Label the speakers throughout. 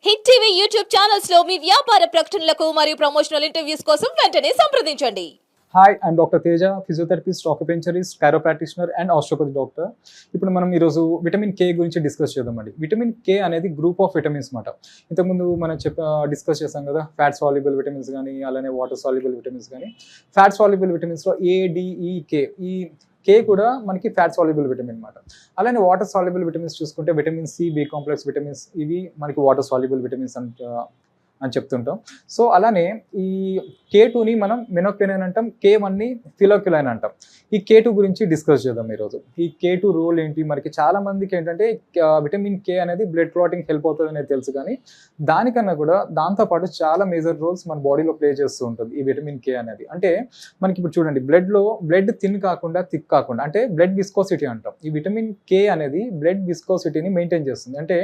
Speaker 1: Hit TV YouTube channels లో మీ వ్యాపార ప్రకటనలకు మరియు ప్రమోషనల్ ఇంటర్వ్యూస్ కోసం వెంటనే సంప్రదించండి.
Speaker 2: Hi, I'm doctor Teja, physiotherapist, acupuncturist, chiropractitioner and osteopathy doctor. ఇప్పుడు మనం ఈరోజు విటమిన్ కే గురించి డిస్కస్ చేద్దామండి. విటమిన్ కే అనేది గ్రూప్ ఆఫ్ విటమిన్స్ అన్నమాట. ఇంతకుముందు మనం డిస్కస్ చేసాం కదా, ఫ్యాట్ సాల్యుబుల్ విటమిన్స్ కానీ, అలానే వాటర్ సాల్యుబుల్ విటమిన్స్ కానీ. ఫ్యాట్ సాల్యుబుల్ విటమిన్స్లో ఏడిఈకే, ఈ కే కూడా మనకి ఫ్యాట్ సాల్యుబుల్ విటమిన్ అనమాట. అలానే వాటర్ సాల్యుబుల్ విటమిన్స్ చూసుకుంటే vitamin C, B complex vitamins, ఇవి మనకి వాటర్ సాల్యుబుల్ విటమిన్స్ అని చెప్తుంటాం. సో అలానే ఈ K2ని మనం మెనోక్వినైన్ అంటాం, K1ని ఫిలోక్వినైన్ అంటాం. ఈ K2 గురించి డిస్కస్ చేద్దాం ఈరోజు. ఈ K2 రోల్ ఏంటి, మనకి చాలా మందికి ఏంటంటే విటమిన్ కే అనేది బ్లడ్ క్లాటింగ్ హెల్ప్ అవుతుంది అనేది తెలుసు, కానీ దానికన్నా కూడా దాంతోపాటు చాలా మేజర్ రోల్స్ మన బాడీలో ప్లే చేస్తూ ఉంటుంది ఈ విటమిన్ కే అనేది. అంటే మనకి ఇప్పుడు చూడండి, బ్లడ్ థిన్ కాకుండా థిక్ కాకుండా, అంటే బ్లడ్ విస్కోసిటీ అంటాం. ఈ విటమిన్ కే అనేది బ్లడ్ విస్కోసిటీని మెయింటైన్ చేస్తుంది. అంటే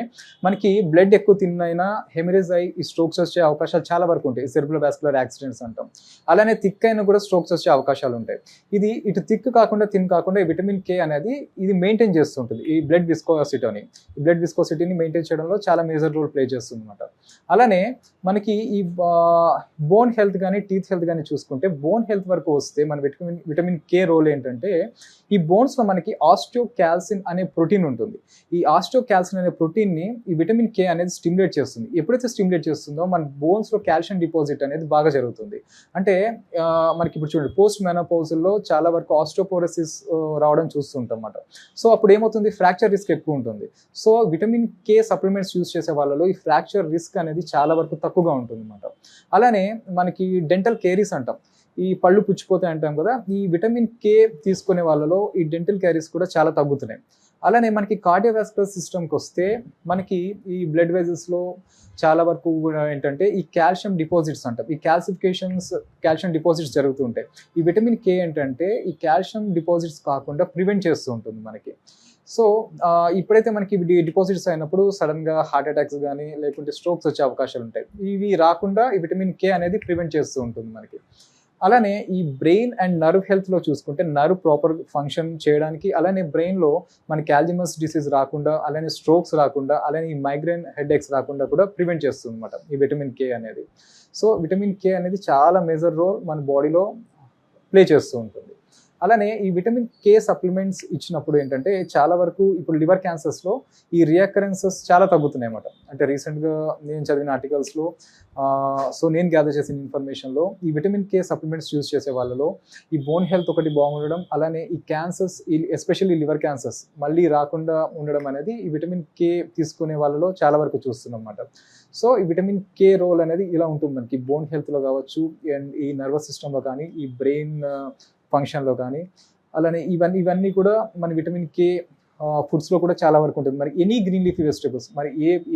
Speaker 2: మనకి బ్లడ్ ఎక్కువ థిన్ అయినా హెమరేజ్ అయ్యి ఈ స్ట్రోక్స్ వచ్చే అవకాశాలు చాలా వరకు ఉంటాయి. సెరిబ్రల్ వాస్కులర్ యాక్సిడెంట్స్ అంటాం. అలానే థిక్ అయినా కూడా స్ట్రోక్స్ వచ్చే అవకాశాలు ఉంటాయి. ఇది ఇటు థిక్ కాకుండా థిన్ కాకుండా ఈ విటమిన్ కే అనేది ఇది మెయింటైన్ చేస్తుంటుంది ఈ బ్లడ్ విస్కోసిటీని. ఈ బ్లడ్ విస్కోసిటీని మెయింటైన్ చేయడంలో చాలా మేజర్ రోల్ ప్లే చేస్తుంది అనమాట. అలానే మనకి ఈ బోన్ హెల్త్ కానీ టీత్ హెల్త్ కానీ చూసుకుంటే, బోన్ హెల్త్ వరకు వస్తే మన విటమిన్ కే రోల్ ఏంటంటే, ఈ బోన్స్లో మనకి ఆస్టియోకాల్సిన్ అనే ప్రోటీన్ ఉంటుంది. ఈ ఆస్టియోకాల్సిన్ అనే ప్రోటీన్ని ఈ విటమిన్ కే అనేది స్టిమ్యులేట్ చేస్తుంది. ఎప్పుడైతే స్టిమ్యులేట్ చేస్తుందో మన బోన్స్లో కాల్షియం డిపాజిట్ అనేది బాగా జరుగుతుంది. అంటే మనకి ఇప్పుడు చూడండి, పోస్ట్ మెనోపౌజల్లో చాలా వరకు ఆస్టియోపోరోసిస్ రావడం చూస్తుంటాం అన్నమాట. సో అప్పుడు ఏమవుతుంది, ఫ్రాక్చర్ రిస్క్ ఎక్కువ ఉంటుంది. So vitamin K supplements use చేసే వాళ్ళలో ఈ ఫ్రాక్చర్ రిస్క్ అనేది చాలా వరకు తక్కువగా ఉంటుంది అన్నమాట. అలానే మనకి డెంటల్ కేరీస్ అంటాం, ఈ పళ్ళు పుచ్చిపోతాయి అంటాం కదా, ఈ విటమిన్ కే తీసుకునే వాళ్ళలో ఈ డెంటల్ క్యారీస్ కూడా చాలా తగ్గుతున్నాయి. అలానే మనకి కార్డియోవాస్కులర్ సిస్టమ్కి వస్తే, మనకి ఈ బ్లడ్ వెజల్స్లో చాలా వరకు కూడా ఏంటంటే ఈ కాల్షియం డిపాజిట్స్ అంటాం, ఈ కాల్షియం డిపాజిట్స్ జరుగుతూ ఉంటాయి. ఈ విటమిన్ కే ఏంటంటే ఈ కాల్షియం డిపాజిట్స్ కాకుండా ప్రివెంట్ చేస్తూ ఉంటుంది మనకి. సో ఇప్పుడైతే మనకి డిపాజిట్స్ అయినప్పుడు సడన్గా హార్ట్ అటాక్స్ కానీ లేకుంటే స్ట్రోక్స్ వచ్చే అవకాశాలు ఉంటాయి. ఇవి రాకుండా ఈ విటమిన్ కే అనేది ప్రివెంట్ చేస్తూ ఉంటుంది మనకి. అలానే ఈ బ్రెయిన్ అండ్ నర్వ్ హెల్త్లో చూసుకుంటే, నర్వ్ ప్రాపర్ ఫంక్షన్ చేయడానికి, అలానే బ్రెయిన్లో మనకి ఆల్జీమర్స్ డిసీజ్ రాకుండా, అలానే స్ట్రోక్స్ రాకుండా, అలానే ఈ మైగ్రేన్ హెడేక్స్ రాకుండా కూడా ప్రివెంట్ చేస్తుంది అనమాట ఈ విటమిన్ కే అనేది. సో విటమిన్ కే అనేది చాలా మేజర్ రోల్ మన బాడీలో ప్లే చేస్తూ ఉంటుంది. అలానే ఈ విటమిన్ కే సప్లిమెంట్స్ ఇచ్చినప్పుడు ఏంటంటే, చాలా వరకు ఇప్పుడు లివర్ క్యాన్సర్స్లో ఈ రియాకరెన్సెస్ చాలా తగ్గుతున్నాయి అన్నమాట. అంటే రీసెంట్గా నేను చదివిన ఆర్టికల్స్లో, సో నేను గ్యాదర్ చేసిన ఇన్ఫర్మేషన్లో, ఈ విటమిన్ కే సప్లిమెంట్స్ యూజ్ చేసే వాళ్ళలో ఈ బోన్ హెల్త్ ఒకటి బాగుండడం, అలానే ఈ క్యాన్సర్స్, ఎస్పెషల్లీ లివర్ క్యాన్సర్స్ మళ్ళీ రాకుండా ఉండడం అనేది ఈ విటమిన్ కే తీసుకునే వాళ్ళలో చాలా వరకు చూస్తున్నాం అన్నమాట. సో ఈ విటమిన్ కే రోల్ అనేది ఇలా ఉంటుంది మనకి బోన్ హెల్త్లో కావచ్చు, అండ్ ఈ నర్వస్ సిస్టంలో కానీ, ఈ బ్రెయిన్ ఫంక్షన్లో కానీ. అలానే ఇవన్నీ కూడా మన విటమిన్ కే ఫుడ్స్లో కూడా చాలా వరకు ఉంటుంది. మరి ఎనీ గ్రీన్ లీఫీ వెజిటబుల్స్, మరి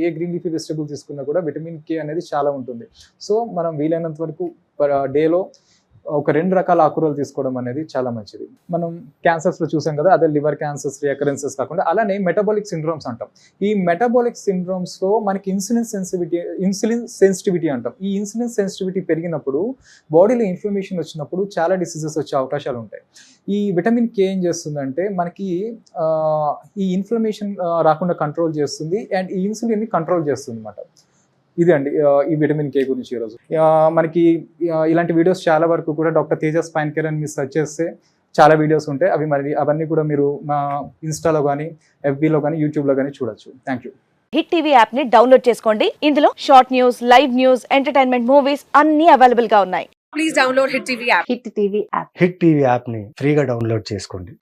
Speaker 2: ఏ గ్రీన్ లీఫీ వెజిటబుల్ తీసుకున్నా కూడా విటమిన్ కే అనేది చాలా ఉంటుంది. సో మనం వీలైనంత వరకు డేలో ఒక 2 రకాల ఆకుకూరలు తీసుకోవడం అనేది చాలా మంచిది. మనం క్యాన్సర్స్లో చూసాం కదా, అదే లివర్ క్యాన్సర్స్ రియాకరెన్సెస్ కాకుండా, అలానే మెటబాలిక్ సిండ్రోమ్స్ అంటాం. ఈ మెటబాలిక్ సిండ్రోమ్స్లో మనకి ఇన్సులిన్ సెన్సిటివిటీ అంటాం. ఈ ఇన్సులిన్ సెన్సిటివిటీ పెరిగినప్పుడు, బాడీలో ఇన్ఫ్లమేషన్ వచ్చినప్పుడు చాలా డిసీజెస్ వచ్చే అవకాశాలు ఉంటాయి. ఈ విటమిన్ కే ఏం చేస్తుందంటే, మనకి ఈ ఇన్ఫ్లమేషన్ రాకుండా కంట్రోల్ చేస్తుంది, అండ్ ఈ ఇన్సులిన్ని కంట్రోల్ చేస్తుంది అన్నమాట. ఇది అండి ఈ విటమిన్ కే గురించి ఈరోజు. మనకి ఇలాంటి వీడియోస్ చాలా వరకు కూడా డాక్టర్ తేజ స్పైన్ కేర్ అని మీరు సెర్చ్ చేస్తే చాలా వీడియోస్ ఉంటాయి. అవన్నీ కూడా మీరు మా ఇన్స్టాలో కానీ, ఎఫ్బీలో కానీ, యూట్యూబ్లో కానీ చూడొచ్చు. Thank you.
Speaker 1: Hit TV app ని డౌన్లోడ్ చేసుకోండి. ఇందులో short news, live news, entertainment movies అన్ని అవైలబుల్ గా ఉన్నాయి. Please download hit TV app.
Speaker 3: Hit TV app ని ఫ్రీగా డౌన్లోడ్ చేసుకోండి.